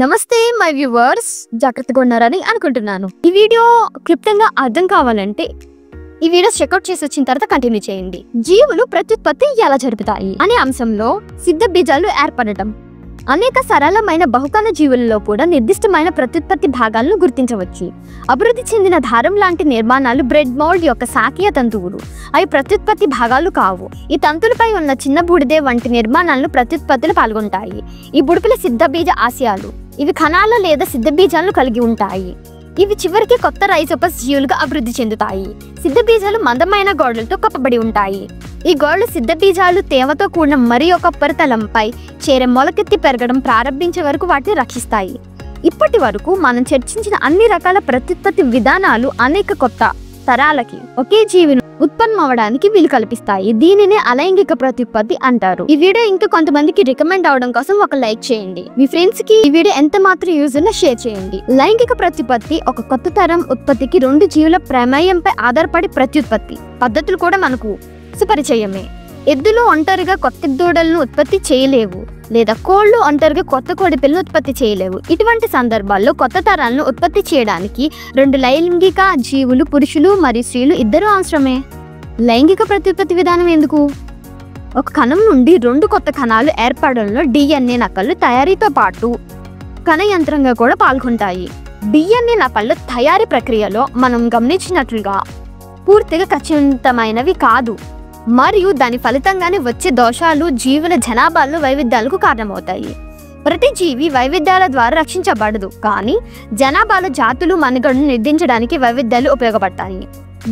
నమస్తే my viewers, జాగ్రత్తగా ఉన్నారని అనుకుంటున్నాను. ఈ వీడియో క్లుప్తంగా అర్థం కావాలంటే ఈ వీడియో చెక్అవుట్ చేసి వచ్చిన తర్వాత కంటిన్యూ చేయండి. జీవులు ప్రత్యుత్పత్తి ఎలా జరుపుతాయి అనే అంశంలో సిద్ధ బీజాలు ఏర్పడటం. అనేక సరళమైన బహుకణ జీవులలో కూడా నిర్దిష్టమైన ప్రత్యుత్పత్తి భాగాలను గుర్తించవచ్చు. అభివృద్ధి చెందిన దారం లాంటి నిర్మాణాలు బ్రెడ్ మౌల్డ్ యొక్క శాఖీయ తంతువులు. అవి ప్రత్యుత్పత్తి భాగాలు కావు. ఈ తంతులపై ఉన్న చిన్న బూడిదే వంటి నిర్మాణాలను ప్రత్యుత్పత్తిలో పాల్గొంటాయి. ఈ బుడిపిల సిద్ధ బీజ ఆశయాలు. ఇవి కణాలు లేదా సిద్ధ బీజాలను కలిగి ఉంటాయి. ఇవి చివరికి కొత్త రైజోపస్ జీవులుగా అభివృద్ధి చెందుతాయి. సిద్ధ బీజాలు మందమైన గోడలతో కప్పబడి ఉంటాయి. ఈ గోడలు సిద్ధ బీజాలు తేమతో కూడిన మరి ఒక ఉపరితలంపై చేరే మొలకెత్తి పెరగడం ప్రారంభించే వరకు వాటిని రక్షిస్తాయి. ఇప్పటి వరకు మనం చర్చించిన అన్ని రకాల ప్రత్యుత్పత్తి విధానాలు అనేక కొత్త తరాలకి ఒకే జీవిని ఉత్పన్నమవడానికి వీలు కల్పిస్తాయి. దీనినే అలైంగిక ప్రత్యుత్పత్తి అంటారు. ఈ వీడియో ఇంకా కొంతమందికి రికమెండ్ అవడం కోసం ఒక లైక్ చేయండి. మీ ఫ్రెండ్స్ కి ఈ వీడియో ఎంత మాత్రం యూజ్ అయినా షేర్ చేయండి. లైంగిక ప్రత్యుత్పత్తి ఒక కొత్త తరం ఉత్పత్తికి రెండు జీవుల ప్రమేయంపై ఆధారపడి ప్రత్యుత్పత్తి పద్ధతులు కూడా మనకు సుపరిచయమే. ఎద్దులు ఒంటరిగా కొత్త దూడలను ఉత్పత్తి చేయలేవు, లేదా కోళ్లు ఒంటరిగా కొత్త కోడి పిల్లను ఉత్పత్తి చేయలేవు. ఇటువంటి సందర్భాల్లో కొత్త తరాలను ఉత్పత్తి చేయడానికి రెండు లైంగిక జీవులు, పురుషులు మరియు స్త్రీలు ఇద్దరు అవసరమే. లైంగిక ప్రత్యుత్పత్తి విధానం ఎందుకు? ఒక కణం నుండి రెండు కొత్త కణాలు ఏర్పడంలో DNA నకళ్ళు తయారీతో పాటు కణ యంత్రంగా కూడా పాల్గొంటాయి. DNA నకళ్ళు తయారీ ప్రక్రియలో మనం గమనించినట్లుగా పూర్తిగా ఖచ్చితమైనవి కాదు, మరియు దాని ఫలితంగానే వచ్చే దోషాలు జీవుల జనాభాలో వైవిధ్యాలకు కారణమవుతాయి. ప్రతి జీవి వైవిధ్యాల ద్వారా రక్షించబడదు, కానీ జనాభాలో జాతులు మనుగడను నిర్ధారించడానికి వైవిధ్యాలు ఉపయోగపడతాయి.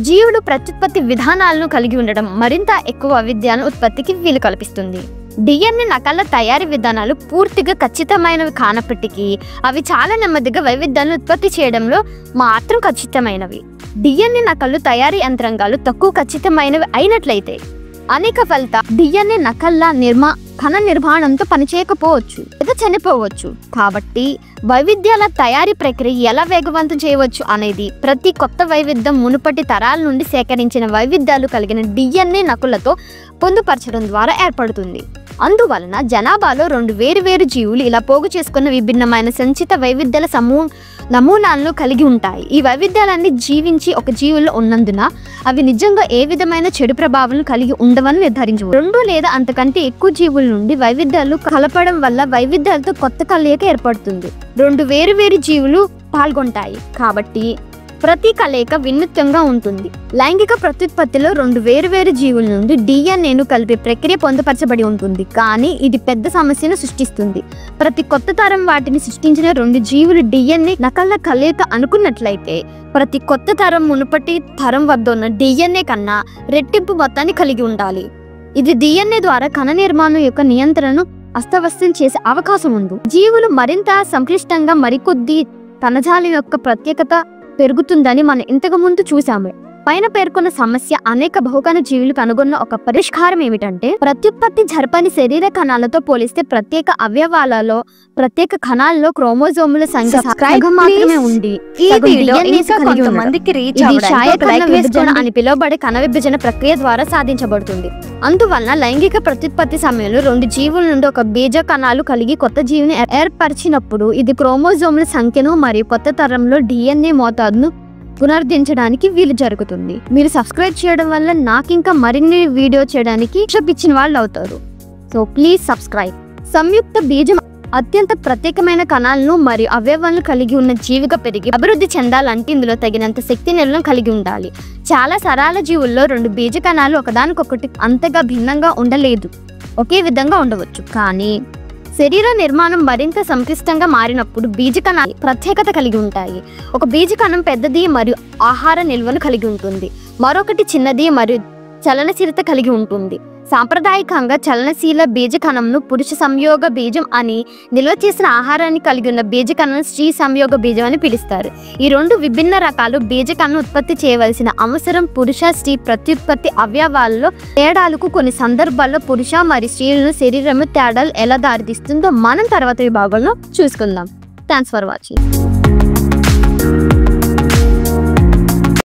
జీవులు ప్రత్యుత్పత్తి విధానాలను కలిగి ఉండడం మరింత ఎక్కువ వైవిధ్యాలను ఉత్పత్తికి వీలు కల్పిస్తుంది. DNA నకళ్ళ తయారీ విధానాలు పూర్తిగా ఖచ్చితమైనవి కానప్పటికీ అవి చాలా నెమ్మదిగా వైవిధ్యాలను ఉత్పత్తి చేయడంలో మాత్రం ఖచ్చితమైనవి. DNA నకళ్ళు తయారీ యంత్రాంగాలు తక్కువ ఖచ్చితమైనవి అయినట్లయితే అనేక ఫలిత DNA నకళ్ళ కణ నిర్మాణంతో పనిచేయకపోవచ్చు లేదా చనిపోవచ్చు. కాబట్టి వైవిధ్యాల తయారీ ప్రక్రియ ఎలా వేగవంతం చేయవచ్చు అనేది ప్రతి కొత్త వైవిధ్యం మునుపటి తరాల నుండి సేకరించిన వైవిధ్యాలు కలిగిన DNA నకళ్ళతో పొందుపరచడం ద్వారా ఏర్పడుతుంది. అందువలన జనాభాలో రెండు వేరు జీవులు ఇలా పోగు చేసుకున్న విభిన్నమైన సంచిత వైవిధ్యాల నమూనాలను కలిగి ఉంటాయి. ఈ వైవిధ్యాలన్నీ జీవించి ఒక జీవుల్లో ఉన్నందున అవి నిజంగా ఏ విధమైన చెడు ప్రభావాలను కలిగి ఉండవని నిర్ధారించవచ్చు. రెండు లేదా అంతకంటే ఎక్కువ జీవుల నుండి వైవిధ్యాలు కలపడం వల్ల వైవిధ్యాలతో కొత్త కలయిక ఏర్పడుతుంది. రెండు వేరు జీవులు పాల్గొంటాయి కాబట్టి ప్రతి కలయిక వినూత్నంగా ఉంటుంది. లైంగిక ప్రత్యుత్పత్తిలో రెండు వేరు జీవుల నుండి DNAను కలిపే ప్రక్రియ పొందుపరచబడి ఉంటుంది, కానీ ఇది పెద్ద సమస్యను సృష్టిస్తుంది. ప్రతి కొత్త తరం వాటిని సృష్టించిన రెండు జీవులు DNA నకళ్ళ కలయిక అనుకున్నట్లయితే ప్రతి కొత్త తరం మునుపటి తరం వద్ద ఉన్న DNA కన్నా రెట్టింపు మొత్తాన్ని కలిగి ఉండాలి. ఇది DNA ద్వారా కణ నిర్మాణం యొక్క నియంత్రణను అస్తవ్యస్తం చేసే అవకాశం ఉంది. జీవులు మరింత సంక్లిష్టంగా మరికొద్ది కణజాలం యొక్క ప్రత్యేకత పెరుగుతుందని మనం ఇంతకు ముందు చూసాము. పైన పేర్కొన్న సమస్య అనేక బహుకణ జీవులు కనుగొన్న ఒక పరిష్కారం ఏమిటంటే ప్రత్యుత్పత్తి జరపని శరీర కణాలతో పోలిస్తే ప్రత్యేక అవయవాలలో ప్రత్యేక కణాలలో క్రోమోజోముల సంఖ్య మాత్రమే ఉంది. అని పిలువబడే కణ విభజన ప్రక్రియ ద్వారా సాధించబడుతుంది. అందువలన లైంగిక ప్రత్యుత్పత్తి సమయంలో రెండు జీవుల నుండి ఒక బీజ కణాలు కలిగి కొత్త జీవిని ఏర్పరిచినప్పుడు ఇది క్రోమోజోముల సంఖ్యను మరియు కొత్త తరంలో DNA మోతాదును పునరుద్ధరించడానికి వీలు జరుగుతుంది. మీరు సబ్స్క్రైబ్ చేయడం వల్ల నాకు ఇంకా మరిన్ని వీడియో చేయడానికి ఇచ్చిన వాళ్ళు అవుతారు. So please subscribe. సంయుక్త బీజం అత్యంత ప్రత్యేకమైన కణాలను మరియు అవయవాలను కలిగి ఉన్న జీవిగా పెరిగి అభివృద్ధి చెందాలంటే ఇందులో తగినంత శక్తి నిల్వను కలిగి ఉండాలి. చాలా సరళ జీవుల్లో రెండు బీజ కణాలు ఒకదానికొకటి అంతగా భిన్నంగా ఉండలేదు, ఒకే విధంగా ఉండవచ్చు. కానీ శరీర నిర్మాణం మరింత సంక్లిష్టంగా మారినప్పుడు బీజకణాలు ప్రత్యేకత కలిగి ఉంటాయి. ఒక బీజకణం పెద్దది మరియు ఆహార నిల్వను కలిగి ఉంటుంది, మరొకటి చిన్నది మరియు చలనశీలత కలిగి ఉంటుంది. సాంప్రదాయకంగా చలనశీల బీజకణంను పురుష సంయోగ బీజం అని, నిల్వ చేసిన ఆహారాన్ని కలిగి ఉన్న బీజకణం స్త్రీ సంయోగ బీజం అని పిలుస్తారు. ఈ రెండు విభిన్న రకాలు బీజకణం ఉత్పత్తి చేయవలసిన అవసరం పురుష స్త్రీ ప్రత్యుత్పత్తి అవయవాలలో తేడాలకు కొన్ని సందర్భాల్లో పురుష మరియు స్త్రీలను శరీరము తేడాలు ఎలా దారితీస్తుందో మనం తర్వాత విభాగంలో చూసుకుందాం. Thanks for watching.